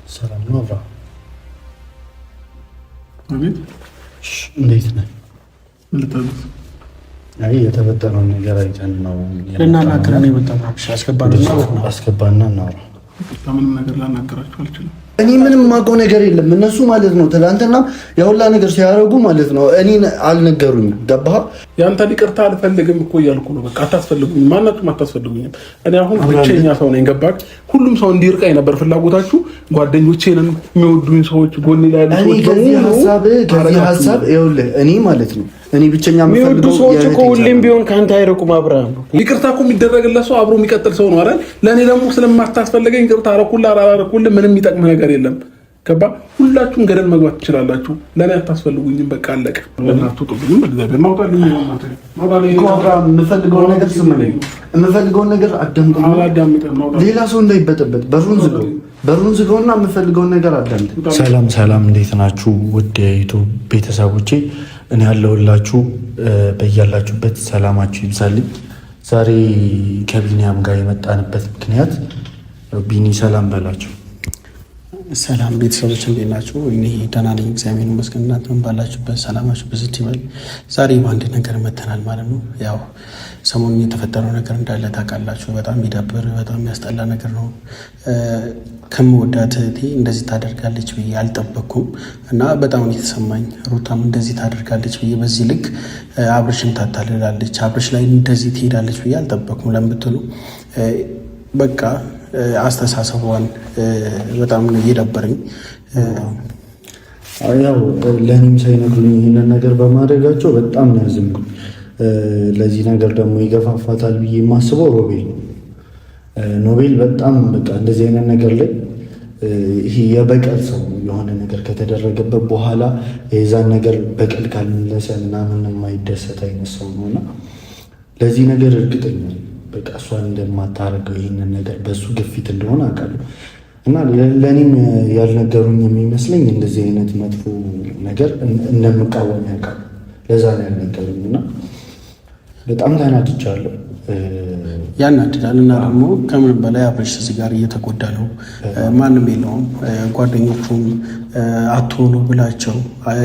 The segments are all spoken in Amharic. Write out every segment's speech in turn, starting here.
ሰላም ነው አብራ? አቤት። እንዴት ነህ? ልታዘዝ? አይ የተፈጠረውን ነገር አይተን ነው ልናናግረን ነው የመጣነው። አስገባና እናውራ። ምንም ነገር ላናገራችሁ አልችልም። እኔ ምንም የማውቀው ነገር የለም። እነሱ ማለት ነው ትናንትና ያሁላ ነገር ሲያደርጉ ማለት ነው እኔን አልነገሩኝም። ገባህ? ያንተን ይቅርታ አልፈልግም እኮ እያልኩ ነው። በቃ አታስፈልጉኝም፣ ማናችሁም አታስፈልጉኝም። እኔ አሁን ብቸኛ ሰው ነኝ። ገባህ? ሁሉም ሰው እንዲርቀኝ ነበር ፍላጎታችሁ። ጓደኞቼንም የሚወዱኝ ሰዎች ጎን ላይ ያሉ ሰዎች ከዚህ ሀሳብ ይኸውልህ እኔ ማለት ነው እኔ ብቸኛ የሚወዱ ሰዎች እኮ ሁሌም ቢሆን ከአንተ አይርቁም። አብርሃም ይቅርታ እኮ የሚደረግለት ሰው አብሮ የሚቀጥል ሰው ነው አይደል? ለእኔ ደግሞ ስለማታስፈልገኝ ይቅርታ አረኩልህ አላረኩልህ ምንም የሚጠቅም ነገር የለም። ገባ? ሁላችሁም ገደል መግባት ትችላላችሁ። ለእኔ አታስፈልጉኝም። በቃ አለቀ። ለእናትወጡብኝም በእግዚአብሔር ማውጣልኝ። የምፈልገውን ነገር ስምልኝ፣ የምፈልገውን ነገር አዳምጠኝ። ሌላ ሰው እንዳይበጠበት በሩን ዝጋውና የምፈልገውን ነገር አዳምጥ። ሰላም፣ እንዴት ናችሁ ውድ የዩቱብ ቤተሰቦቼ? እኔ ያለሁላችሁ በያላችሁበት ሰላማችሁ ይብዛልኝ። ዛሬ ከቢኒያም ጋር የመጣንበት ምክንያት ቢኒ ሰላም በላችሁ። ሰላም ቤተሰቦች እንዴት ናችሁ? እኔ ደህና ነኝ እግዚአብሔር ይመስገን። እናንተም ባላችሁበት ሰላማችሁ ብዝት ይበል። ዛሬ በአንድ ነገር መተናል ማለት ነው። ያው ሰሞኑን የተፈጠረው ነገር እንዳለ ታውቃላችሁ። በጣም የሚደብር በጣም የሚያስጠላ ነገር ነው። ከምወዳት እህቴ እንደዚህ ታደርጋለች ብዬ አልጠበቅኩም እና በጣም የተሰማኝ ሩታም እንደዚህ ታደርጋለች ብዬ በዚህ ልክ አብርሽም ታታልላለች አብርሽ ላይ እንደዚህ ትሄዳለች ብዬ አልጠበቅኩም። ለምትሉ በቃ አስተሳሰቧን በጣም ነው እየደበረኝ። ያው ለእኔም ሳይነግሩኝ ይህንን ነገር በማድረጋቸው በጣም ነው ያዘንኩኝ። ለዚህ ነገር ደግሞ ይገፋፋታል ብዬ የማስበው ሮቤል ነው። ኖቤል በጣም በቃ እንደዚህ አይነት ነገር ላይ ይሄ የበቀል ሰው የሆነ ነገር ከተደረገበት በኋላ የዛን ነገር በቀል ካልመለሰ ምናምን የማይደሰት አይነት ሰው ነው እና ለዚህ ነገር እርግጠኛ በቃ እሷን እንደማታረገው ይህንን ነገር በእሱ ግፊት እንደሆነ አውቃለሁ እና ለእኔም ያልነገሩኝ የሚመስለኝ እንደዚህ አይነት መጥፎ ነገር እንደምቃወም ያውቃሉ። ለዛ ነው ያልነገሩኝ እና በጣም ተናድቻለሁ። ያናድዳል እና ደግሞ ከምንም በላይ አብርሽ እዚህ ጋር እየተጎዳ ነው። ማንም የለውም። ጓደኞቹም አትሆኑ ብላቸው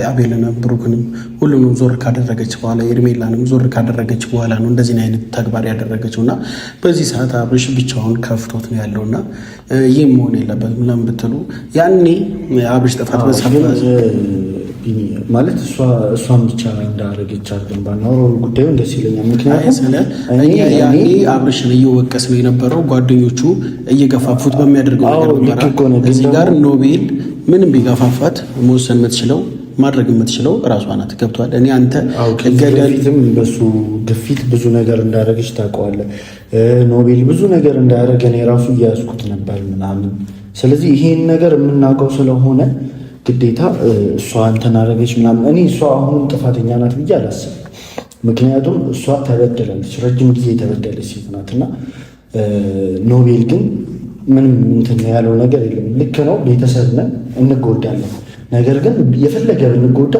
አቤልንም ብሩክንም ሁሉንም ዞር ካደረገች በኋላ ኤርሜላንም ዞር ካደረገች በኋላ ነው እንደዚህ አይነት ተግባር ያደረገችው እና በዚህ ሰዓት አብርሽ ብቻውን ከፍቶት ነው ያለው እና ይህም መሆን የለበትም። ለምን ብትሉ ያኔ አብርሽ ጥፋት ማለት እሷን ብቻ እንዳደረገች አድርገን ባናወራው ጉዳዩን ደስ ይለኛል። ምክንያቱም ያኔ አብርሽን እየወቀስ ነው የነበረው ጓደኞቹ እየገፋፉት በሚያደርገው ነገር። እዚህ ጋር ኖቤል ምንም ቢገፋፋት መወሰን የምትችለው ማድረግ የምትችለው እራሷ ናት። ገብቷል። እኔ አንተ ገደልትም በሱ ግፊት ብዙ ነገር እንዳደረገች ታውቀዋለህ። ኖቤል ብዙ ነገር እንዳደረገ እኔ ራሱ እያያዝኩት ነበር ምናምን። ስለዚህ ይሄን ነገር የምናውቀው ስለሆነ ግዴታ እሷ እንትን አደረገች ምናምን እኔ እሷ አሁንም ጥፋተኛ ናት ብዬ አላስብም። ምክንያቱም እሷ ተበደላለች፣ ረጅም ጊዜ የተበደለች ሴት ናት እና ኖቤል ግን ምንም እንትን ያለው ነገር የለም። ልክ ነው፣ ቤተሰብ ነን፣ እንጎዳለን። ነገር ግን የፈለገ ብንጎዳ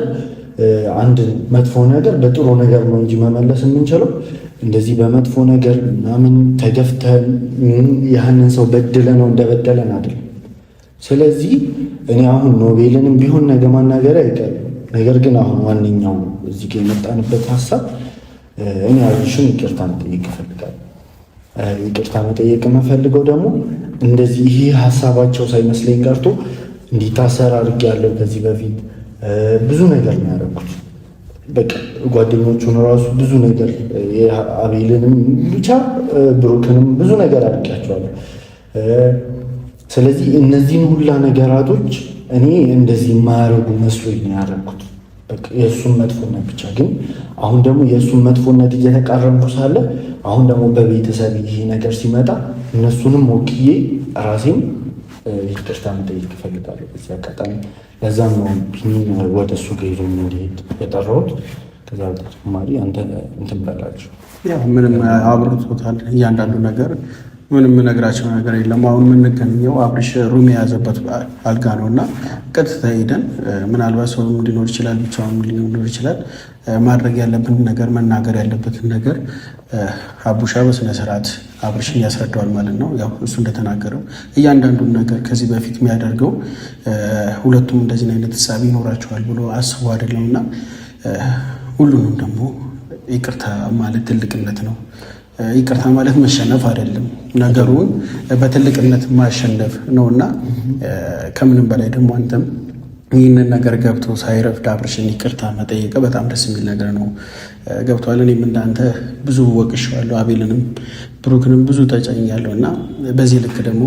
አንድ መጥፎ ነገር በጥሩ ነገር ነው እንጂ መመለስ የምንችለው እንደዚህ በመጥፎ ነገር ምናምን ተገፍተን ያህንን ሰው በድለ ነው እንደበደለን አይደለም። ስለዚህ እኔ አሁን ኖቤልንም ቢሆን ነገ ማናገር አይቀርም። ነገር ግን አሁን ዋነኛው እዚህ ጋር የመጣንበት ሀሳብ እኔ አብርሽን ይቅርታ መጠየቅ እፈልጋለሁ። ይቅርታ መጠየቅ የምፈልገው ደግሞ እንደዚህ ይሄ ሀሳባቸው ሳይመስለኝ ቀርቶ እንዲታሰር አድርጌያለሁ። ከዚህ በፊት ብዙ ነገር ነው ያደረኩት። በቃ ጓደኞቹን ራሱ ብዙ ነገር አቤልንም ብቻ ብሩክንም ብዙ ነገር አድርጌያቸዋለሁ። ስለዚህ እነዚህን ሁላ ነገራቶች እኔ እንደዚህ የማያደርጉ መስሎኝ ነው ያደረኩት። በቃ የእሱን መጥፎነት ብቻ ግን አሁን ደግሞ የእሱን መጥፎነት እየተቃረምኩ ሳለ አሁን ደግሞ በቤተሰብ ይሄ ነገር ሲመጣ እነሱንም ወክዬ ራሴን ይቅርታ መጠየቅ እፈልጋለሁ በዚህ አጋጣሚ። ለዛም ነው ቢኒን ወደ እሱ ጋር ይዞኝ እንዲሄድ የጠራሁት። ከዛ በተጨማሪ አንተ እንትን በላቸው። ምንም አብርቶታል እያንዳንዱ ነገር ምንም ነግራቸው ነገር የለም። አሁን የምንገኘው አብርሽ ሩም የያዘበት አልጋ ነው እና ቀጥታ ሄደን ምናልባት ሰውም ሊኖር ይችላል፣ ብቻውን ሊኖር ይችላል። ማድረግ ያለብን ነገር መናገር ያለበትን ነገር አቡሻ በስነ ስርዓት አብርሽን ያስረዳዋል ማለት ነው። ያው እሱ እንደተናገረው እያንዳንዱን ነገር ከዚህ በፊት የሚያደርገው ሁለቱም እንደዚህ አይነት ሀሳብ ይኖራቸዋል ብሎ አስቦ አይደለም እና ሁሉንም ደግሞ ይቅርታ ማለት ትልቅነት ነው። ይቅርታ ማለት መሸነፍ አይደለም፣ ነገሩን በትልቅነት ማሸነፍ ነውና ከምንም በላይ ደግሞ አንተም ይህንን ነገር ገብቶ ሳይረፍድ አብርሽን ይቅርታ መጠየቅ በጣም ደስ የሚል ነገር ነው። ገብቷል። እኔም እንዳንተ ብዙ ወቅሼዋለሁ፣ አቤልንም ብሩክንም ብዙ ተጫኛለሁ እና በዚህ ልክ ደግሞ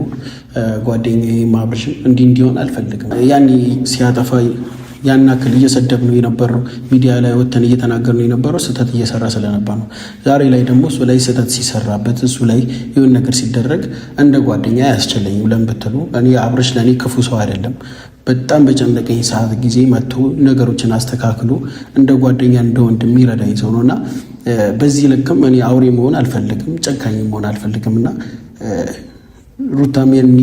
ጓደኛዬ አብርሽን እንዲህ እንዲሆን አልፈልግም። ያኔ ሲያጠፋ ያን ያክል እየሰደብ ነው የነበረው፣ ሚዲያ ላይ ወተን እየተናገር ነው የነበረው ስህተት እየሰራ ስለነበር ነው። ዛሬ ላይ ደግሞ እሱ ላይ ስህተት ሲሰራበት እሱ ላይ የሆነ ነገር ሲደረግ እንደ ጓደኛ አያስችለኝም። ለምን ብትሉ እኔ አብርሽ ለእኔ ክፉ ሰው አይደለም። በጣም በጨነቀኝ ሰዓት ጊዜ መጥቶ ነገሮችን አስተካክሎ እንደ ጓደኛ እንደ ወንድም የሚረዳኝ ሰው ነው እና በዚህ ልክም እኔ አውሬ መሆን አልፈልግም፣ ጨካኝ መሆን አልፈልግም እና ሩታም የኔ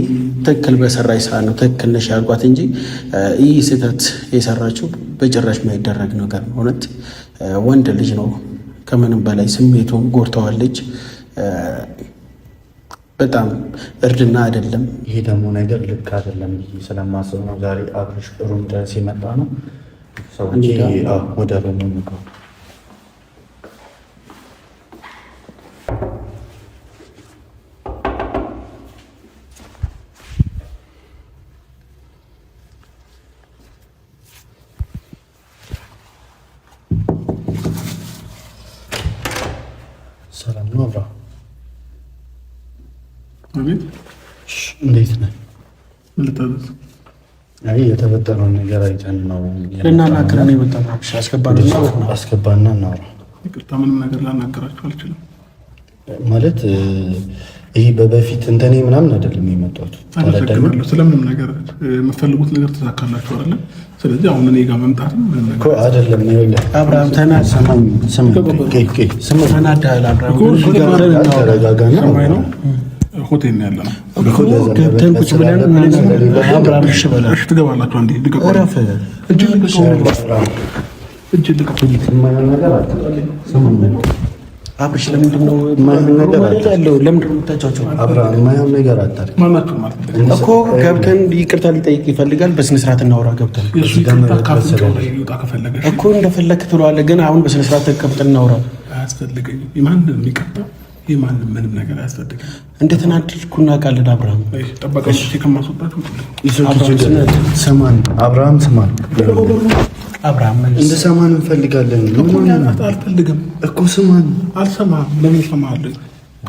ትክክል በሰራች ሰዓት ነው ትክክል ነሽ ያልኳት እንጂ ይህ ስህተት የሰራችው በጭራሽ የማይደረግ ነገር ነው። እውነት ወንድ ልጅ ነው፣ ከምንም በላይ ስሜቱን ጎድተዋለች። በጣም እርድና አይደለም። ይሄ ደግሞ ነገር ልክ አይደለም ብዬ ስለማስብ ነው ዛሬ አብርሽ ሩም ድረስ የመጣ ነው። ሰዎች ወደ ሩም ነው ሰላም ነው አብራ? አቤት። እንዴት ነህ? ልታዘዝ? አይ የተፈጠረውን ነገር አይተን ነው ልናናግረን ነው የመጣነው። አስገባና እናውራ። ይቅርታ፣ ምንም ነገር ላናገራችሁ አልችልም። ማለት ይሄ በፊት እንደኔ ምናምን አይደለም የመጣሁት። አመሰግናለሁ። ስለምንም ነገር የምትፈልጉት ነገር ተሳካላችሁ አይደለ? ስለዚህ አሁን እኔ ጋር መምጣት እኮ አይደለም። ይኸውልህ አብርሃም ተናሰማኝ ተናዳል። አብርሃም ተረጋጋና ነው ሆቴል ነው ያለነው። ገብተን ቁጭ ብለን አብርሃም እሺ በላሽ ትገባላችሁ። አንዴ ልቀቁ። እጅ ልቀቁ። አብርሽ ለምንድን ነው የማይሆን ነገር አለው? ለምንድን ነው የምታጫውተው? አብርሃም የማይሆን ነገር አታድርግ። ማናችሁ ማለት እኮ ገብተን ይቅርታ ሊጠይቅ ይፈልጋል። በስነ ስርዓት እናውራ። ገብተን እኮ እንደፈለክ ትለዋለህ፣ ግን አሁን በስነ ስርዓት ተቀምጠን እናውራ። አያስፈልገኝም። የማንም ይቅርታ የማንም ምንም ነገር አያስፈልግም። እንደተናደድኩ እናውቃለን። አብርሃም ጠበቃሽ ከማስወጣችሁ ስማን፣ አብርሃም ስማን፣ አብርሃም እንደ ሰማን እንፈልጋለን። አልፈልግም እኮ ስማን። አልሰማም። ለምን እሰማለሁ?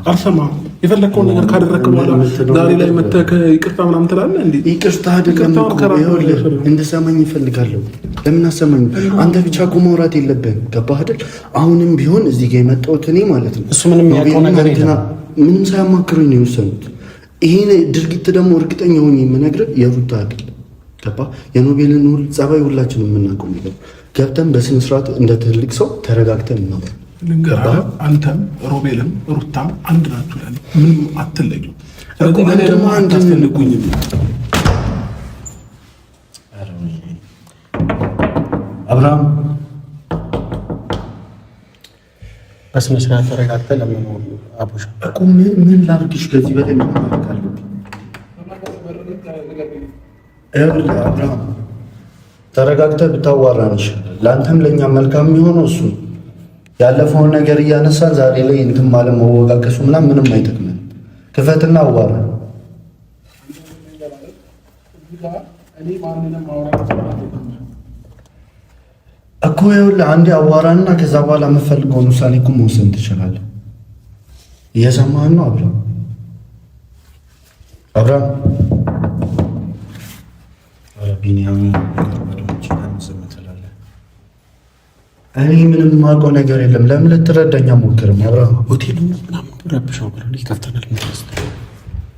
አልሰማም። የፈለግከውን ነገር ካደረግክ በኋላ ዛሬ ላይ መተህ ይቅርታ ምናምን ትላለህ እንዴ? ይቅርታ አይደለም እኮ ይኸውልህ፣ እንድሰማኝ ይፈልጋለሁ። ለምን አሰማኝ? አንተ ብቻ እኮ ማውራት የለብህም። ገባህ አይደል? አሁንም ቢሆን እዚህ ጋር የመጣሁት እኔ ማለት ነው እሱ ምንም ያውቀው ነገር የለም። ምንም ሳያማክሩኝ ነው የወሰኑት። ይሄን ድርጊት ደግሞ እርግጠኛ ሆኜ የምነግርህ የሩታ አይደል? ገባህ? የኖቤልን ጸባይ ሁላችንም የምናውቀው ነገር ገብተን በስነ ስርዓት እንደ ትልቅ ሰው ተረጋግተን እናውራ። ልንገርህ፣ አንተም ሮቤልም ሩታም አንድ ናችሁ። ያለ ምንም አትለዩም። ስለዚህ ለኔ ደግሞ አታስፈልጉኝም። አብርሃም በስነ ስርዓት ተረጋግተህ ለምን አቡሽ እኮ ምን ላድርግሽ? ከዚህ በላይ ምን ማድረግ አለብኝ? አብርሃም ተረጋግተህ ብታዋራን ይሻላል። ለአንተም ለእኛም መልካም የሚሆነው እሱ ያለፈውን ነገር እያነሳን ዛሬ ላይ እንትን ማለት መወቃቀሱ ምንም አይጠቅምም። ክፈትና አዋራ እኮ ይኸውልህ፣ አንዴ አዋራና ከዛ በኋላ የምፈልገውን ውሳኔ እኮ መወሰን ትችላለህ። እየሰማህን ነው አብርሃም? አብርሃም ቢኒያም እኔ ምንም የማውቀው ነገር የለም። ለምን ልትረዳኝ አትሞክርም? አብርሃም ሆቴሉ ምናምን ረብሻው ብለው ይከፍተናል።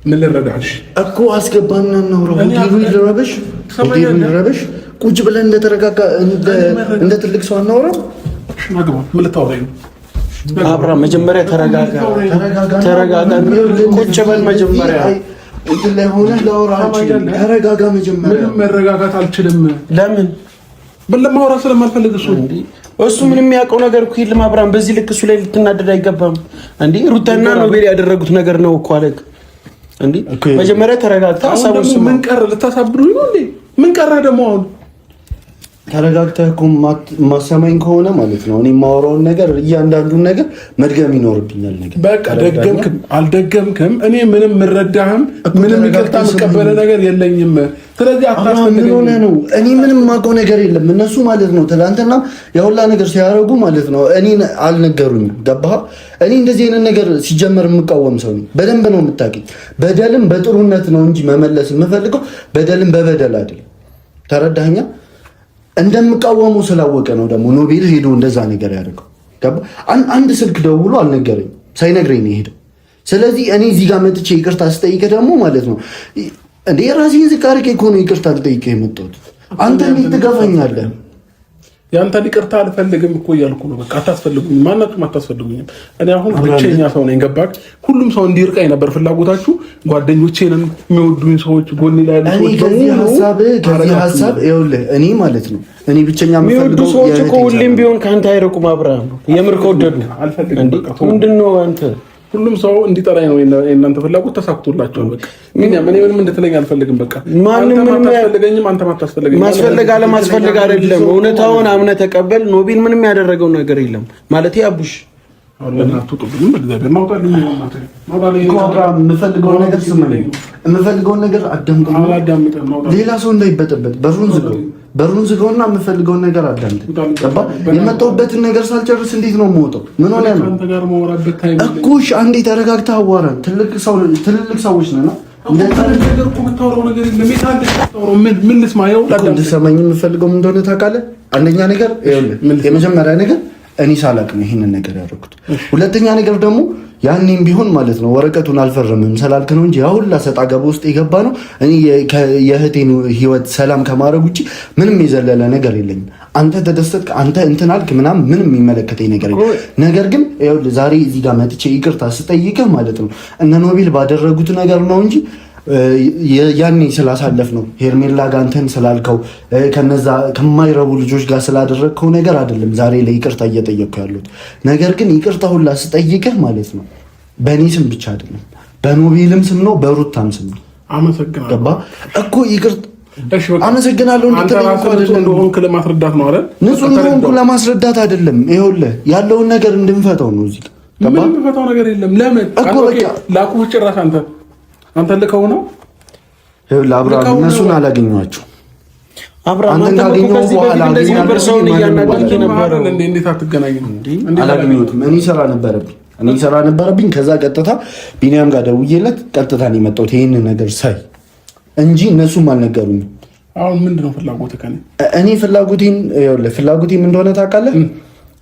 ምን ልረዳሽ እኮ አስገባና እናውራ። ሆቴሉ ይረበሽ። ቁጭ ብለን እንደተረጋጋ እንደ ትልቅ ሰው አናውራ። ምን ልታወራኝ ነው? አብርሃም መጀመሪያ ተረጋጋ። ቁጭ በል መጀመሪያ እንትን ላይ ሆነህ ላወራ አልችልም። ተረጋጋ መጀመሪያ። ምንም መረጋጋት አልችልም። ለምን? ለማውራት ስለማልፈልግ እሱ ምንም የሚያውቀው ነገር እኮ የለም አብርሃም። በዚህ ልክ እሱ ላይ ልትናደድ አይገባም እንዴ። ሩታና ኖቤል ያደረጉት ነገር ነው እኮ አለክ እንዴ። መጀመሪያ ተረጋግተህ ሀሳቡን ስማ። ምን ቀረ? ልታሳብዱኝ ነው እንዴ? ምን ቀረ ደግሞ አሁን? ተረጋግተህ እኮ ማሰማኝ ከሆነ ማለት ነው እኔ የማወራውን ነገር እያንዳንዱን ነገር መድገም ይኖርብኛል። ነገር በቃ ደገምክም አልደገምክም እኔ ምንም የምረዳህም ምንም ይቅርታ የምቀበለ ነገር የለኝም። ስለዚህ ምን ሆነህ ነው? እኔ ምንም የማውቀው ነገር የለም። እነሱ ማለት ነው ትናንትና የሁላ ነገር ሲያደርጉ ማለት ነው እኔን አልነገሩኝም። ገባህ? እኔ እንደዚህ አይነት ነገር ሲጀመር የምቃወም ሰው ነኝ። በደንብ ነው የምታውቂኝ። በደልም በጥሩነት ነው እንጂ መመለስ የምፈልገው በደልም በበደል አይደለም። ተረዳኸኛ? እንደምቃወሙ ስላወቀ ነው ደግሞ ኖቤል ሄዶ እንደዛ ነገር ያደርገው። አንድ ስልክ ደውሎ አልነገረኝ፣ ሳይነግረኝ ነው የሄደው። ስለዚህ እኔ እዚህ ጋር መጥቼ ይቅርታ ስጠይቅህ ደግሞ ማለት ነው እንዴ ራሴን ዝቅ አድርጌ እኮ ነው ይቅርታ ልጠይቅህ የመጣሁት። አንተ እንዴት ትገፋኛለህ? ያንተን ይቅርታ አልፈልግም እኮ እያልኩ ነው። በቃ አታስፈልጉኝም፣ ማናችሁም አታስፈልጉኝም። እኔ አሁን ብቸኛ ሰው ነኝ። ገባክ? ሁሉም ሰው እንዲርቀኝ ነበር ፍላጎታችሁ። ጓደኞቼንም የሚወዱኝ ሰዎች ጎን ላይ ያሉ ሰዎች ከዚህ ሀሳብ ይኸውልህ እኔ ማለት ነው እኔ ብቸኛ የሚወዱ ሰዎች እኮ ሁሌም ቢሆን ከአንተ አይርቁም። አብርሃም የምር ከወደዱ ምንድን ነው አንተ ሁሉም ሰው እንዲጠላኝ ነው የእናንተ ፍላጎት ተሳክቶላቸዋል። በቃ ግን እኔ ምንም እንድትለኝ አልፈልግም። በቃ ማንም አታስፈልገኝም፣ አንተም አታስፈልገኝም። ማስፈልግ አለማስፈልግ አይደለም። እውነታውን አምነህ ተቀበል። ኖቤል ምንም ያደረገው ነገር የለም ማለት አቡሽ የምፈልገውን ነገር አዳምጠኝ። ሌላ ሰው እንዳይበጠበጥ በሩን ዝጋውና የምፈልገውን ነገር አዳምጠኝ። የመጣሁበትን ነገር ሳልጨርስ እንዴት ነው የምወጣው? ምን ሆነ ነው እኮ? እሺ አንዴ ተረጋግተህ አዋራን። ትልልቅ ሰዎች ነን። እንድትሰማኝ የምፈልገው ምን እንደሆነ ታውቃለህ? አንደኛ ነገር የመጀመሪያ ነገር እኔ ሳላቅ ነው ይሄንን ነገር ያደረኩት። ሁለተኛ ነገር ደግሞ ያኔም ቢሆን ማለት ነው ወረቀቱን አልፈረምም ስላልክ ነው እንጂ አሁን ሰጣ ገባ ውስጥ የገባ ነው። እኔ የእህቴን ህይወት ሰላም ከማድረግ ውጭ ምንም የዘለለ ነገር የለኝም። አንተ ተደሰትክ፣ አንተ እንትን አልክ ምናምን ምንም የሚመለከተኝ ነገር የለም። ነገር ግን ዛሬ እዚህ ጋር መጥቼ ይቅርታ ስጠይቅህ ማለት ነው እነ ኖቤል ባደረጉት ነገር ነው እንጂ ያኔ ስላሳለፍ ነው ሄርሜላ ጋር እንትን ስላልከው ከነዛ ከማይረቡ ልጆች ጋር ስላደረግከው ነገር አይደለም ዛሬ ላይ ይቅርታ እየጠየቅኩ ያሉት። ነገር ግን ይቅርታ ሁላ ስጠይቅህ ማለት ነው በእኔ ስም ብቻ አይደለም፣ በኖቤልም ስም ነው፣ በሩታም ስም ነው። አመሰግናለሁ። ገባ እኮ ይቅርታ አመሰግናለሁ እንደሆንክ ለማስረዳት ነው አይደል? ንጹህ እንደሆንኩ ለማስረዳት አይደለም። ይኸውልህ ያለውን ነገር እንድንፈታው ነው። እዚህ ምንም እንፈታው ነገር የለም። ለምን እኮ ላቁህ ጭራሽ አንተ ልከው ነው ለአብርሃም እነሱን አላገኘኋቸው። አብርሃም አንተ ካገኘው በኋላ ነበር ሰውን እያናገርክ ነበር። እንዴት አትገናኝም? አላገኘሁትም። እኔ ስራ ነበረብኝ። ከዛ ቀጥታ ቢኒያም ጋር ደውዬለት ቀጥታ ነው የመጣሁት ይሄንን ነገር ሳይ እንጂ እነሱም አልነገሩኝም። አሁን ምንድነው ፍላጎትህ ከእኔ? እኔ ፍላጎቴም እንደሆነ ታውቃለህ።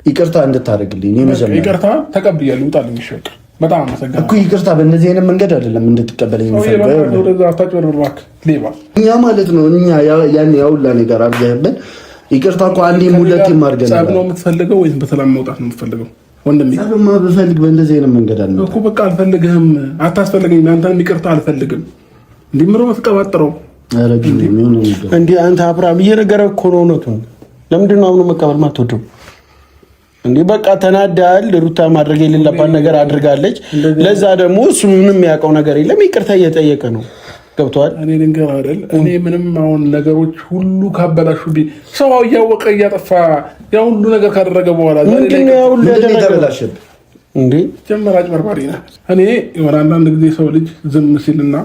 ይቅርታ እንድታደርግልኝ ይቅርታ ተቀብያለሁ። ውጣልኝ። ይሸቅ በጣም አመሰግናለሁ እኮ ይቅርታ፣ በእንደዚህ አይነት መንገድ አይደለም እንድትቀበለኝ የምፈልገው። እኛ ማለት ነው ያን ያውላ ነገር አድርገህብን ይቅርታ እኮ አንዴም ሁለቴም አድርገን ጸብ ነው የምትፈልገው ወይስ በሰላም መውጣት ነው የምትፈልገው? ወንድሜ ጸብማ ብፈልግ በእንደዚህ አይነት መንገድ አለ እኮ። በቃ አልፈልግህም፣ አታስፈልገኝም። አንተንም ይቅርታ አልፈልግም። እንዲህ ምሮ መስቀባጥረው እንዴ አንተ አብርሃም እየነገረህ እኮ ነው እውነቱን። ለምንድን ነው አምኖ መቀበል ማትወደው? እንዴ በቃ ተናዳል። ሩታ ማድረግ የሌለባት ነገር አድርጋለች። ለዛ ደግሞ እሱ ምንም የሚያውቀው ነገር የለም። ይቅርታ እየጠየቀ ነው። ገብቶሃል? እኔ ልንገር አይደል፣ እኔ ምንም አሁን ነገሮች ሁሉ ካበላሹብኝ ሰው እያወቀ እያጠፋ ያ ሁሉ ነገር ካደረገ በኋላ ምንድነው ያ ሁሉ ያደረገላሽብ እንዴ? ጀመራጭ በርባሪ ነህ። እኔ የሆነ አንዳንድ ጊዜ ሰው ልጅ ዝም ሲልና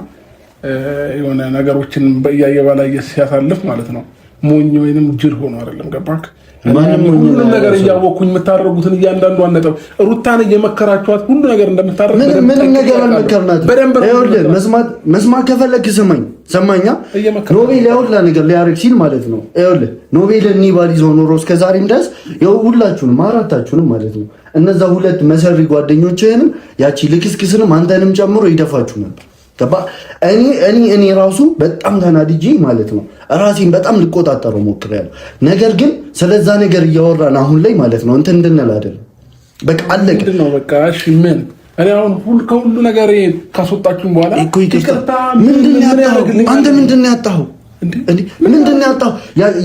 የሆነ ነገሮችን በእያየ ባላየ ሲያሳልፍ ማለት ነው ሞኝ ወይንም ጅል ሆኖ አይደለም። ገባክ? ሁሉም ነገር እያወቅኩኝ የምታደርጉትን እያንዳንዷን ነጥብ ሩታን እየመከራችኋት ሁሉ ነገር እንደምታደርግ ምንም ነገር አልመከርናትም። መስማት ከፈለግህ ሰማኛ። ኖቤል ያውላ ነገር ሊያደርግ ሲል ማለት ነው ኖቤል እኒ ባሊዞ ኖሮ እስከዛሬም ድረስ ሁላችሁንም አራታችሁንም ማለት ነው እነዛ ሁለት መሰሪ ጓደኞችህንም ያቺ ልክስክስንም አንተንም ጨምሮ ይደፋችሁ ነበር። ገባ? እኔ ራሱ በጣም ተናድጄ ማለት ነው ራሴን በጣም ልቆጣጠረው ሞክሬያለሁ። ነገር ግን ስለዛ ነገር እያወራን አሁን ላይ ማለት ነው እንትን እንድንል አይደለም። በቃ አለቀ። ምንድን ነው በቃ እሺ ምን እኔ አሁን ከሁሉ ነገር ካስወጣችሁኝ በኋላ ይቅርታ ምንድን ነው ያጣኸው? አንተ ምንድን ነው ያጣኸው? ምንድን ነው ያጣኸው?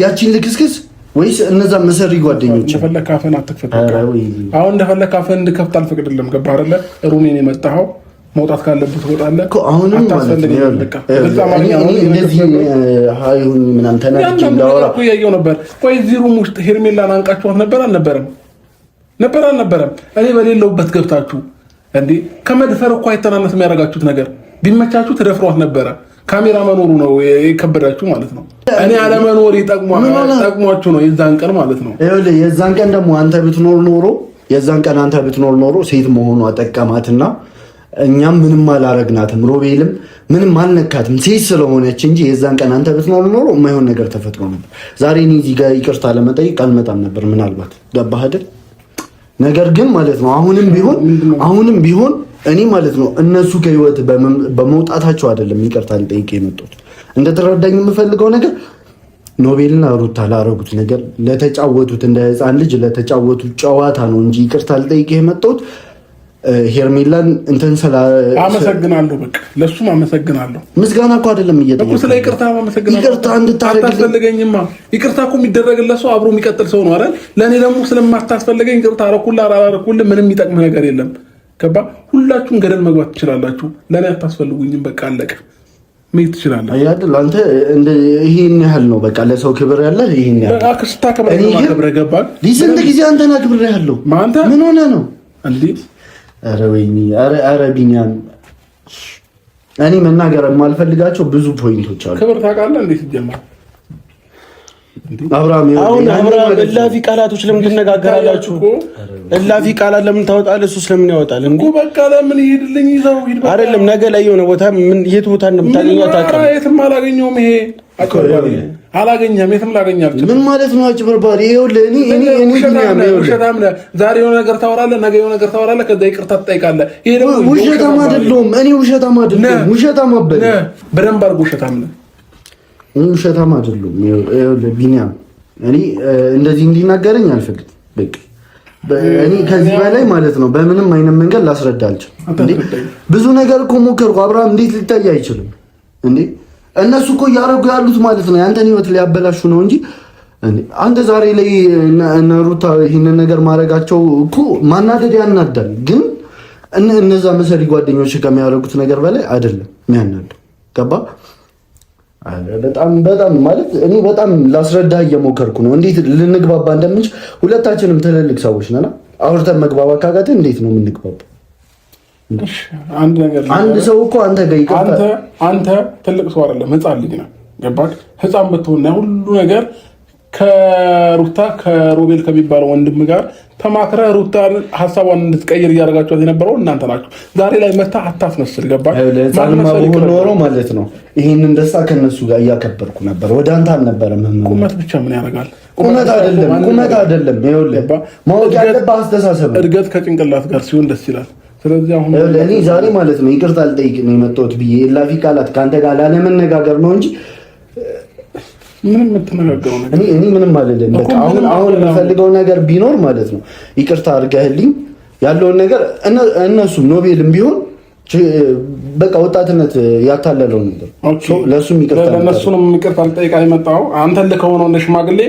ያቺን ልክስክስ ወይስ እነዛ መሰሪ ጓደኞች? እንደፈለክ አፈን አትክፈት። አሁን እንደፈለክ አፈን እንድከፍት አልፈቅድልም። ገባህ አይደለ? ሩሜን የመጣኸው መውጣት ካለበት ትወጣለህ እኮ። አሁንም ማለት ነው በቃ እንደዚህ ሃይሁን ምናምን ተናግቼ እንዳወራ እኮ ያየው ነበር። ቆይ እዚህ ሩም ውስጥ ሄርሜላን አንቃችኋት ነበር አልነበረም? እኔ በሌለውበት ገብታችሁ እንዴ ከመድፈር እኮ አይተናነስ የሚያደርጋችሁት ነገር ቢመቻችሁ ትደፍሯት ነበረ። ካሜራ መኖሩ ነው የከበዳችሁ ማለት ነው። እኔ አለመኖር ጠቅሟችሁ ነው የዛን ቀን ማለት ነው። ይኸውልህ የዛን ቀን ደግሞ አንተ ብትኖር ኖሮ ሴት መሆኗ ጠቀማትና እኛም ምንም አላረግናትም። ሮቤልም ምንም አልነካትም ሴት ስለሆነች እንጂ የዛን ቀን አንተ ብትኖር ኖሮ የማይሆን ነገር ተፈጥሮ ነበር። ዛሬ እኔ እዚህ ጋር ይቅርታ ለመጠየቅ አልመጣም ነበር ምናልባት። ገባህ አይደል? ነገር ግን ማለት ነው አሁንም ቢሆን እኔ ማለት ነው እነሱ ከህይወት በመውጣታቸው አይደለም ይቅርታ ልጠይቅ የመጣሁት። እንደተረዳኝ የምፈልገው ነገር ኖቤልና ሩታ ላረጉት ነገር ለተጫወቱት እንደ ህፃን ልጅ ለተጫወቱት ጨዋታ ነው እንጂ ይቅርታ ልጠይቅ የመጣሁት ሄርሜላን እንትን አመሰግናለሁ። በቃ ለሱም አመሰግናለሁ። ምስጋና እኮ አይደለም እየጠየቁ ስለ ይቅርታ አመሰግናለሁ። ይቅርታ እንድታረግልኝማ ይቅርታ እኮ የሚደረግለት ሰው አብሮ የሚቀጥል ሰው ነው አይደል? ለእኔ ደግሞ ስለማታስፈልገኝ ይቅርታ አረኩልህ ምንም የሚጠቅም ነገር የለም። ገባ? ሁላችሁም ገደል መግባት ትችላላችሁ። ለእኔ አታስፈልጉኝም። በቃ አለቀ። መሄድ ትችላለህ አይደል? አንተ ይሄን ያህል ነው በቃ ለሰው ክብር ያለህ ይሄን ያህል በቃ ክስታ ከብረ ገባህ? ስንት ጊዜ አንተና ክብር ያለው ምን ሆነ ነው እንዴ? ኧረ ወይኔ! ኧረ ቢኒያም እኔ መናገር የማልፈልጋቸው ብዙ ፖይንቶች አሉ። ክብር ታውቃለህ እንዴት ይጀምራል? አብርሃም እላፊ ቃላቶች ለምን ትነጋገራላችሁ? እላፊ ቃላት ለምን ታወጣለህ? እሱስ ለምን ያወጣል እንዴ? በቃ ለምን ይሄድልኝ ይዘው ሂድ። አይደለም ነገ ላይ የሆነ ቦታ የት ቦታ እንደምታገኘው ታውቃለህ? የትም አላገኘውም። ይሄ አላገኘም። የትም ላገኛል። ምን ማለት ነው አጭበርባሪ? ይኸውልህ እኔ ውሸታም ነህ። ዛሬ የሆነ ነገር ታወራለህ፣ ነገ የሆነ ነገር ታወራለህ፣ ከዛ ይቅርታ ትጠይቃለህ። ይሄ ደግሞ ውሸታም አይደለሁም። እኔ ውሸታም አይደለሁም። ውሸታም አበደ በደንብ አድርጎ ውሸታም ነህ። እኔ ውሸታም አይደለሁም። ይኸውልህ ቢኒያም እኔ እንደዚህ እንዲናገረኝ አልፈልግም። በቃ እኔ ከዚህ በላይ ማለት ነው በምንም አይነት መንገድ ላስረዳ አልችልም። ብዙ ነገር እኮ ሞከርኩ። አብርሃም እንዴት ሊታይ አይችልም እንዴ? እነሱ እኮ እያደረጉ ያሉት ማለት ነው ያንተን ህይወት ሊያበላሹ ነው እንጂ አንተ ዛሬ ላይ እነ ሩታ ይህንን ነገር ማድረጋቸው እኮ ማናደድ ያናዳል። ግን እነዛ መሰሪ ጓደኞች ከሚያደርጉት ነገር በላይ አይደለም የሚያናደው። ገባ? በጣም ማለት እኔ በጣም ላስረዳ እየሞከርኩ ነው እንዴት ልንግባባ እንደምንችል። ሁለታችንም ትልልቅ ሰዎች ነና አውርተን መግባባት ካቃተን እንዴት ነው የምንግባባ? አንድ ሰው እኮ አንተ አንተ ትልቅ ሰው አይደለም፣ ህፃን ልጅ ነው። ገባህ? ህፃን ብትሆን ሁሉ ነገር ከሩታ ከሮቤል ከሚባለው ወንድም ጋር ተማክረህ ሩታን ሀሳቧን እንድትቀይር እያደረጋችኋት የነበረው እናንተ ናችሁ። ዛሬ ላይ መታ አታስመስል። ገባህ? ህፃንማ ብሆን ኖሮ ማለት ነው ይህንን ደስታ ከነሱ ጋር እያከበርኩ ነበር። ወደ አንተ አልነበረም። ቁመት ብቻ ምን ያደርጋል? ቁመት አይደለም። ይኸውልህ ማወቅ ያለብህ አስተሳሰብ። እድገት ከጭንቅላት ጋር ሲሆን ደስ ይላል። ስለዚህ አሁን እኔ ዛሬ ማለት ነው ይቅርታ ልጠይቅ ነው የመጣሁት ብዬ እላፊ ቃላት ከአንተ ጋር ላለመነጋገር ነው እንጂ ምንም የምትነጋገረው ነገር እኔ ምንም አይደለም። በቃ አሁን የምፈልገው ነገር ቢኖር ማለት ነው ይቅርታ አድርገህልኝ ያለውን ነገር እነሱም ኖቤልም ቢሆን በቃ ወጣትነት ያታለለው ነገር ለሱም ይቅርታ ለነሱንም ይቅርታ ልጠይቅ አይመጣው አንተ ለከሆነው እንደ ሽማግሌ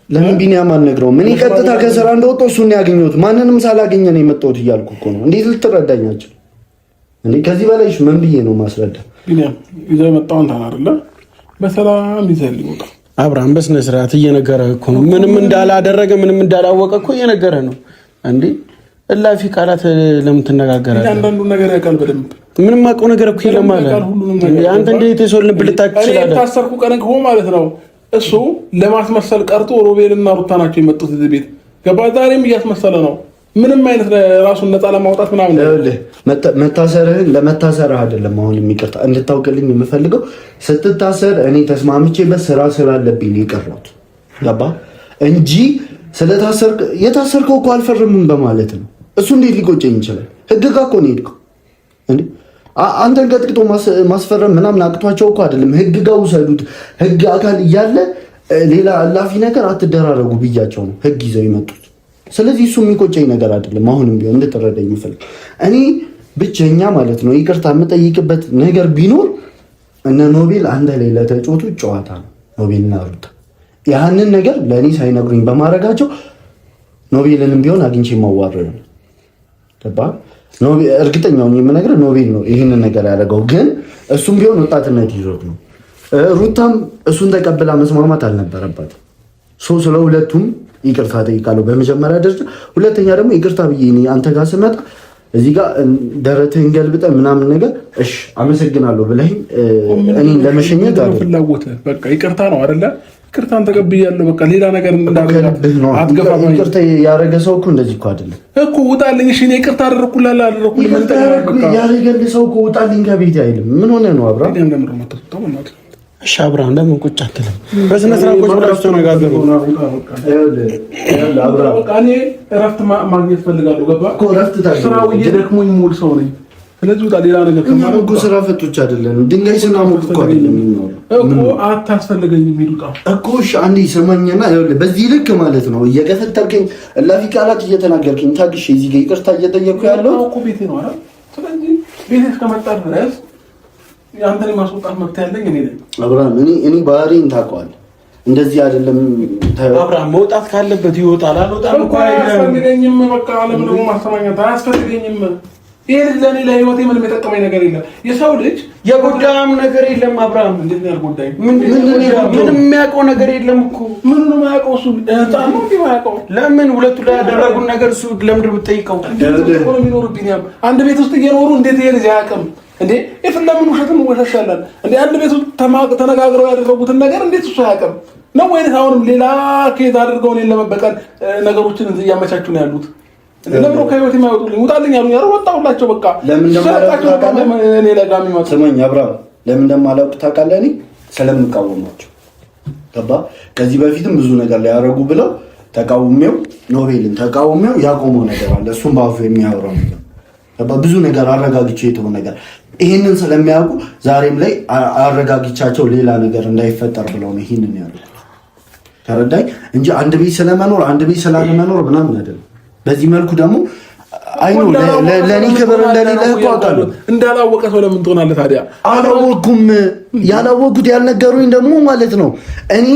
ለምን ቢኒያም አልነግረውም? እኔ ቀጥታ ከስራ እንደወጣሁ እሱን ያገኘሁት ማንንም ሳላገኘ ነው የመጣሁት እያልኩ እኮ ነው። እንዴት ልትረዳኛችሁ እንዴ? ከዚህ በላይ ምን ብዬ ነው ማስረዳ? ቢኒያም ይዘህ የመጣው አንተ አይደለ? በሰላም ይዘህ ሊወጣ አብርሃም በስነ ስርዓት እየነገረ እኮ ነው። ምንም እንዳላደረገ ምንም እንዳላወቀ እኮ እየነገረ ነው እንዴ። እላፊ ቃላት ለምን ትነጋገራለህ? አንዳንዱ ነገር ያውቃል በደንብ። ምንም አውቀው ነገር እኮ የለም አለ አንተ። እንዴት የሰው ልብ ልታውቅ ትችላለህ? ታሰርኩ ቀን እኮ ማለት ነው እሱ ለማስመሰል ቀርቶ ሮቤልና ሩታ ናቸው የመጡት እዚህ ቤት። ገባ? ዛሬም እያስመሰለ ነው። ምንም አይነት ራሱን ነፃ ለማውጣት ምናምን ነው። መታሰርህን ለመታሰርህ አይደለም አሁን ይቅርታ እንድታውቅልኝ የምፈልገው ስትታሰር እኔ ተስማምቼበት ስራ ስላለብኝ የቀረሁት ገባ እንጂ የታሰርከው እኮ አልፈርምም በማለት ነው። እሱ እንዴት ሊቆጨኝ ይችላል? ህግ ጋር እኮ ነው የሄድከው እንዴ? አንተን ቀጥቅጦ ማስፈረም ምናምን አቅቷቸው እኮ አይደለም። ህግ ጋር ውሰዱት። ህግ አካል እያለ ሌላ አላፊ ነገር አትደራረጉ ብያቸው ነው ህግ ይዘው የመጡት። ስለዚህ እሱ የሚቆጨኝ ነገር አይደለም። አሁንም ቢሆን እንድትረዳኝ የምፈልግ እኔ ብቸኛ ማለት ነው ይቅርታ የምጠይቅበት ነገር ቢኖር እነ ኖቤል አንድ ላይ ለተጫወቱ ጨዋታ ነው። ኖቤልና ሩታ ያንን ነገር ለእኔ ሳይነግሩኝ በማድረጋቸው ኖቤልንም ቢሆን አግኝቼ ማዋረድ ነው። እርግጠኛውን የምነግርህ ኖቤል ነው ይህንን ነገር ያደረገው። ግን እሱም ቢሆን ወጣትነት ይዞት ነው። ሩታም እሱን ተቀብላ መስማማት አልነበረባትም። ስለ ሁለቱም ይቅርታ ጠይቃለሁ በመጀመሪያ ደረጃ። ሁለተኛ ደግሞ ይቅርታ ብዬ አንተ ጋር ስመጣ እዚህ ጋር ደረትህን ገልብጠህ ምናምን ነገር እሺ አመሰግናለሁ ብለህ እኔን ለመሸኘት አይደለም ፍላጎትህ። በቃ ይቅርታ ነው አይደለ? ይቅርታን ተቀብያለሁ። በቃ ሌላ ነገር እንዳትገፋ። ይቅርታ ያደረገ ሰው እኮ እንደዚህ እኮ አይደለም እኮ። ውጣልኝ። እሺ እኔ ይቅርታ አደረኩልህ አላደረኩልህ ያደረገልህ ሰው እኮ ውጣልኝ ከቤት አይልም። ምን ሆነ ነው አብራ? እሺ አብርሃም ለምን ቁጭ አትልም? በስነ ስርዓት ቁጭ ብላችሁ ተነጋገሩ። እኔ እረፍት ማግኘት ፈልጋለሁ። ገባ እኮ እረፍት ስራው እየደክሞኝ ሙሉ ሰው ነኝ። ስለዚህ ውጣ። ሌላ ነገር ከማድረግ እኮ ስራ ፈቶች አይደለም። ድንጋይ ስናሞቅ እኮ አይደለም እኮ አታስፈልገኝም። ሂዱጣ እኮ እሺ አንዴ ሰማኝና ይኸውልህ በዚህ ልክ ማለት ነው እየገፈተርከኝ እላፊ ቃላት እየተናገርከኝ ታግሼ እዚህ ጋር ይቅርታ እየጠየኩ ያለው እኮ ቤቴ ነው አይደል? ስለዚህ ቤቴ እስከመጣ ድረስ ያንተን ማስወጣት መብት ያለኝ እኔ ነኝ። አብርሃም እኔ ባህሪን ታውቀዋለህ። እንደዚህ አይደለም አብርሃም። መውጣት ካለበት ይወጣል። አልወጣም እኮ አያስፈልገኝም። በቃ አለም ደግሞ ማስተማኛት አያስፈልገኝም። ይሄ ልጅ ለእኔ ለህይወቴ ምንም የጠቀመኝ ነገር የለም። የሰው ልጅ የጎዳም ነገር የለም። አብርሃም እንዴት ነው ያልጎዳኝ? ምንም የሚያውቀው ነገር የለም እኮ። ምን ነው የማያውቀው? እሱ ህፃን ነው እንዴ የማያውቀው? ለምን ሁለቱ ላይ ያደረጉን ነገር እሱ ለምንድን ብትጠይቀው? እንዴት ነው የሚኖርብኝ? አንድ ቤት ውስጥ እየኖሩ እንዴት ይሄ ልጅ አያውቅም እንዴ? ለምን ውሸትን ወሸሻለን እንዴ? አንድ ቤት ውስጥ ተነጋግረው ያደረጉትን ነገር እንዴት እሱ አያውቅም ነው ወይስ አሁንም ሌላ ኬዝ አድርገው እኔን ለመበቀል ነገሮችን እያመቻቹ ነው ያሉት? ለምን ነው ከህይወት የማይወጡልኝ? ውጣልኝ ያሉኝ አይደል? ወጣሁላቸው በቃ። ለምን ስማኝ አብርሃም፣ ለምን እንደማላውቅ ታውቃለህ? እኔ ስለምቃወማቸው ገባ። ከዚህ በፊትም ብዙ ነገር ሊያደርጉ ብለው ተቃውሜው ኖቤልን ተቃውሜው ያቆመው ነገር አለ። እሱም በአፉ የሚያወራው ነገር ብዙ ነገር አረጋግቼ የተው ነገር ይህንን ስለሚያውቁ ዛሬም ላይ አረጋግቻቸው ሌላ ነገር እንዳይፈጠር ብለው ነው ይህንን ያሉት። ተረዳኝ እንጂ አንድ ቤት ስለመኖር አንድ ቤት ስላለመኖር ምናምን አይደለም። በዚህ መልኩ ደግሞ አይኑ ለኔ ክብር እንደሌለ እኮ አውቃለሁ። እንዳላወቀ ሰው ለምን ትሆናለህ ታዲያ? አላወኩም። ያላወቁት ያልነገሩኝ ደግሞ ማለት ነው እኔ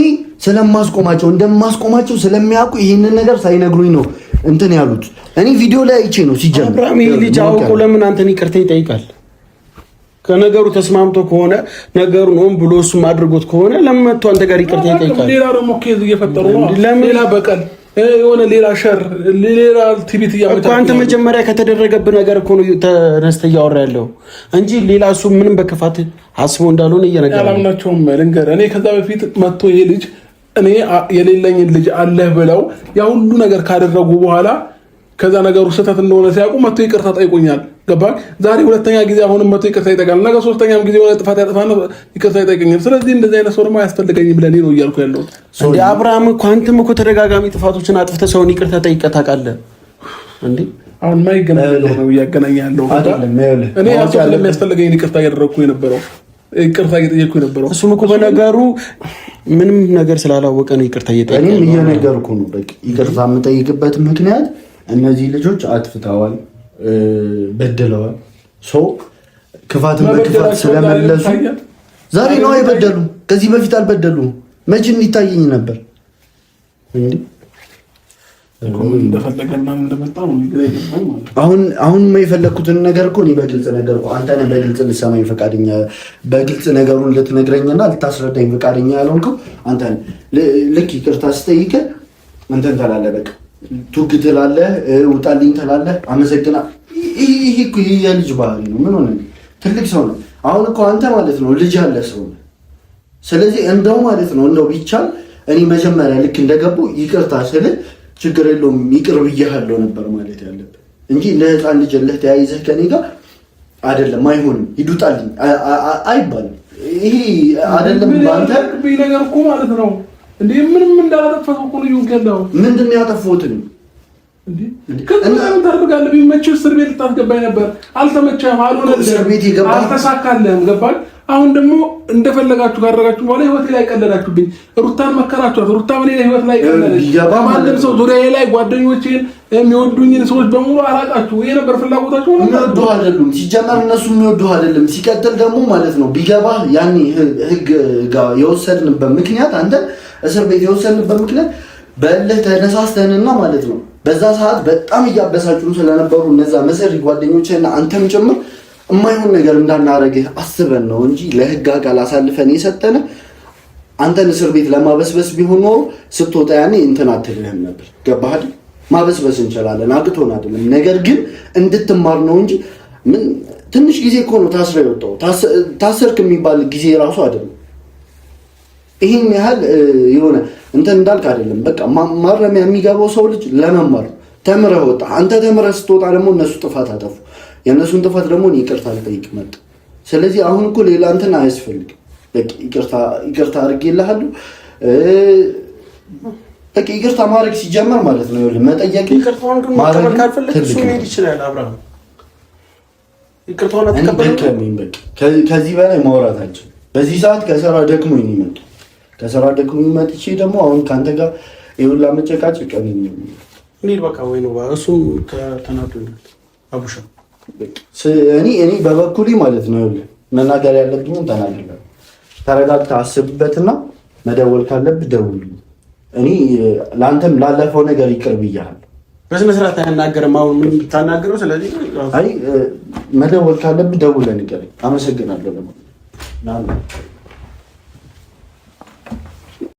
ስለማስቆማቸው እንደማስቆማቸው ስለሚያውቁ ይህንን ነገር ሳይነግሩኝ ነው እንትን ያሉት። እኔ ቪዲዮ ላይ አይቼ ነው ሲጀምር። አብርሃም ይሄ ልጅ አውቆ ለምን አንተን ይቅርታ ይጠይቃል? ከነገሩ ተስማምቶ ከሆነ ነገሩን ሆን ብሎ እሱም አድርጎት ከሆነ ለምን መጥቶ አንተ ጋር ይቅርታ ይጠይቃል? ሌላ ደግሞ ኬዝ እየፈጠሩ ነው። ሌላ በቀል የሆነ ሌላ ሸር ሌላ ቲቪት እያመጣ አንተ መጀመሪያ ከተደረገብህ ነገር እኮ ነው ተነስተህ እያወራ ያለው እንጂ ሌላ እሱ ምንም በክፋት አስቦ እንዳልሆነ እየነገረኝ አላምናቸውም። ልንገርህ እኔ ከዛ በፊት መጥቶ ይሄ ልጅ እኔ የሌለኝን ልጅ አለህ ብለው ያ ሁሉ ነገር ካደረጉ በኋላ ከዛ ነገሩ ስህተት እንደሆነ ሲያውቁ መጥቶ ይቅርታ ጠይቆኛል። ገባህ? ዛሬ ሁለተኛ ጊዜ አሁንም መጥቶ ይቅርታ ይጠይቃል። ነገ ሶስተኛም ጊዜ የሆነ ጥፋት ያጠፋና ይቅርታ ይጠይቀኛል። ስለዚህ እንደዚህ አይነት ሰው ደግሞ አያስፈልገኝም ለኔ ነው እያልኩ ያለሁት። እንዴ አብርሃም እኮ አንተም እኮ ተደጋጋሚ ጥፋቶችን አጥፍተህ ሰውን ይቅርታ ጠይቀህ ታውቃለህ እንዴ? አሁን ማይገናኝ ነው እያገናኝ ያለው እኔ አጥቶ ስለሚያስፈልገኝ ይቅርታ እያደረግኩ የነበረው ይቅርታ እየጠየቅኩ የነበረው እሱም እኮ በነገሩ ምንም ነገር ስላላወቀ ነው ይቅርታ እየጠየቀ እኔም እየነገርኩ ነው። በቃ ይቅርታ የምጠይቅበት ምክንያት እነዚህ ልጆች አጥፍተዋል፣ በድለዋል። ሰው ክፋትን በክፋት ስለመለሱ ዛሬ ነው አይበደሉ። ከዚህ በፊት አልበደሉ። መቼ እንዲታየኝ ነበር እንዴ? አሁን የፈለግኩትን ነገር እኮ እኔ በግልጽ ነገር እኮ አንተ ነህ በግልጽ ልትሰማኝ ፈቃደኛ፣ በግልጽ ነገሩን ልትነግረኝና ልታስረዳኝ ፈቃደኛ ያልሆንከው አንተ ነህ። ልክ ይቅርታ ስጠይቅህ እንትን ትላለህ፣ በቃ ቱግ ትላለህ፣ ውጣልኝ ትላለህ፣ አመሰግና። ይሄ እኮ የልጅ ባህሪ ነው። ምን ሆነ? ትልቅ ሰው ነው። አሁን እኮ አንተ ማለት ነው ልጅ ያለ ሰው ነው። ስለዚህ እንደው ማለት ነው እንደው ቢቻል እኔ መጀመሪያ ልክ እንደገቡ ይቅርታ ስልህ ችግር የለውም ይቅር ብያለሁ ነበር ማለት ያለብህ እንጂ እንደ ህፃን ልጅ ለህ ተያይዘህ ከኔ ጋር አይደለም። አይሆንም፣ ይዱጣልኝ አይባልም። ይሄ አይደለም ባንተ ነገር እኮ ማለት ነው እንዴ ምንም እንዳላጠፋው እኮ ነው ይገላው። ምንድን ነው ያጠፋሁት እንዴ? ከዛ ምን ታደርጋለህ? ቢመችህ እስር ቤት ልታስገባኝ ነበር። አልተመቸህም፣ አልሆነልህም፣ እስር ቤት ይገባል፣ አልተሳካልህም። ገባህ? አሁን ደግሞ እንደፈለጋችሁ ካደረጋችሁ በኋላ ህይወቴ ላይ ቀለዳችሁብኝ። ሩታን መከራችኋት። ሩታ ምን ህይወት ላይ ቀለደች። ማንም ሰው ዙሪያዬ ላይ ጓደኞቼን የሚወዱኝን ሰዎች በሙሉ አራቃችሁ። ይሄ ነበር ፍላጎታችሁ። የሚወዱህ አይደሉም ሲጀመር፣ እነሱ የሚወዱህ አይደለም። ሲቀጥል ደግሞ ማለት ነው ቢገባህ ያኔ ህግ ጋር የወሰድንበት ምክንያት አንተ እስር ቤት የወሰድንበት ምክንያት በእልህ ተነሳስተንና ማለት ነው በዛ ሰዓት በጣም እያበሳጩን ስለነበሩ እነዛ መሰሪ ጓደኞችና አንተም ጭምር የማይሆን ነገር እንዳናረግህ አስበን ነው እንጂ ለህግ አካል አሳልፈን የሰጠን አንተን እስር ቤት ለማበስበስ ቢሆን ኖሮ ስትወጣ ያኔ እንትን አትልህም ነበር። ገባህ አይደል? ማበስበስ እንችላለን፣ አቅቶን አይደለም። ነገር ግን እንድትማር ነው እንጂ ምን ትንሽ ጊዜ እኮ ነው ታስረ የወጣው። ታሰርክ የሚባል ጊዜ ራሱ አይደለም። ይሄን ያህል የሆነ እንትን እንዳልክ አይደለም። በቃ ማረሚያ የሚገባው ሰው ልጅ ለመማር ተምረህ ወጣ። አንተ ተምረህ ስትወጣ ደግሞ እነሱ ጥፋት አጠፉ። የእነሱን ጥፋት ደግሞ ይቅርታ ልጠይቅ መጣ። ስለዚህ አሁን እኮ ሌላ እንትን አያስፈልግም። በቃ ይቅርታ አድርጌልሃለሁ። በቃ ይቅርታ ማድረግ ሲጀመር ማለት ነው መጠየቅ ይቅርታውን ግን መቀበል ካልፈለግ እሱ መሄድ ይችላል። አብርሃም ይቅርታውን አትቀበልም። ከዚህ በላይ ማውራታችን በዚህ ሰዓት ከስራ ደክሞኝ ነው የመጣው። ከስራ ደክሞኝ መጥቼ ደግሞ አሁን ከአንተ ጋር ይሁላ መጨቃጨቅ ቀን እንዴት በቃ ወይ ነው እሱም ተናዶኛል። አቡሻ እኔ በበኩሌ ማለት ነው መናገር ያለብኝም ተናግሬያለሁ። ተረጋግተህ አስብበትና መደወል ካለብህ ደውልልኝ። እኔ ለአንተም ላለፈው ነገር ይቅር ብያለሁ። በስነ ስርዓት አያናገርም። አሁን ምን ብታናገረው? ስለዚህ አይ መደወል ካለብህ ደውለህ ንገረኝ። አመሰግናለሁ።